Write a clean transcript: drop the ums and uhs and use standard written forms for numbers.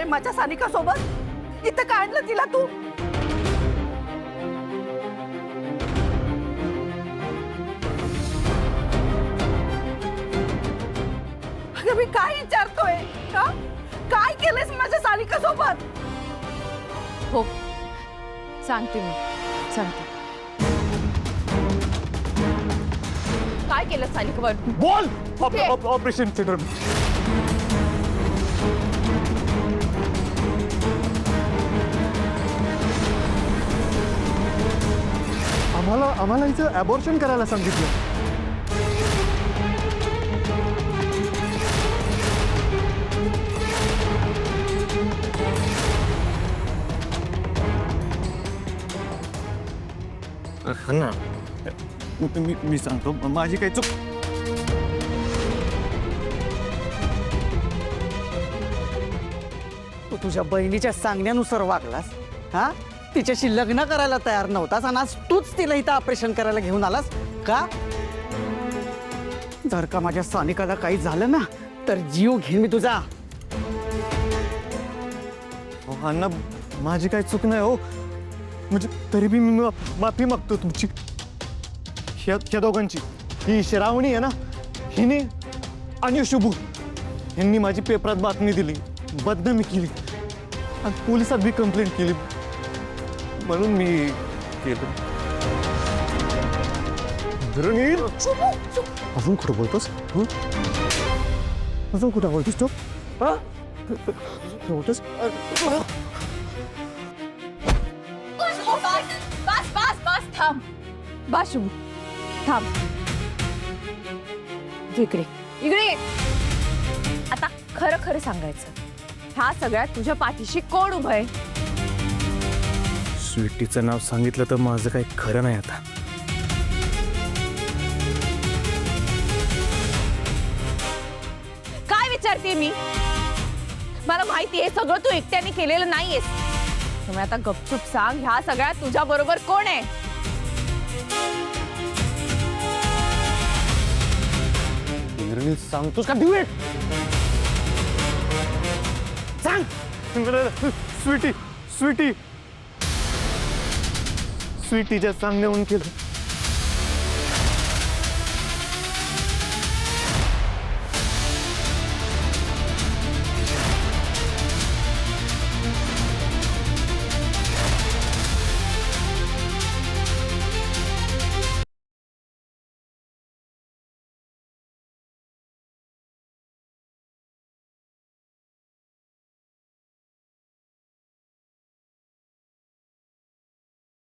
माझ्या सानिका सोबत? इथं का आणलं तिला तू? अगं मी काय विचारतोय? का काय केलंस माझ्या सानिका सोबत? हो सांगते मी सांगते काय केलं सानिकावर. बोल. Operation theatre. आम्हाला इथं अबॉर्शन करायला सांगितलं. ना मी सांगतो माझी काही चूक. तू तुझ्या बहिणीच्या सांगण्यानुसार वागलास. हा, तिच्याशी लग्न करायला तयार नव्हतास आणि आज तूच तिला इथं ऑपरेशन करायला घेऊन आलास का? जर का माझ्या सानिकाला काही झालं ना तर जीव घेईन मी तुझा. अण्णा माझी काही चूक नाही हो. म्हणजे तरी बी मी माफी मागतो तुमची. ह्या दोघांची. ही श्रावणी आहे ना, हिने आणि शुभू यांनी माझी पेपरात बातमी दिली, बदनामी केली आणि पोलिसात बी कंप्लेंट केली. म्हणून मी केलं. अजून कुठं बोलतोस? अजून कुठं बोलतोस तू? बोलतोस? बस थांब. बस शुभू थांब. इकडे इकडे. आता खरं खरं सांगायचं, ह्या सगळ्यात तुझ्या पाठीशी कोण उभं आहे? स्वीटीचं नाव सांगितलं तर माझं काही खरं नाही आता. काय विचारते मी? मला माहिती आहे सगळं तू एकट्याने केलेलं नाहीयेस. त्यामुळे आता गपचूप सांग, ह्या सगळ्यात तुझ्या बरोबर कोण आहे? सांगतोस का डिवेट? सांग. स्वीटी स्वीटी स्वीटीच्या सांगण्याहून केलं.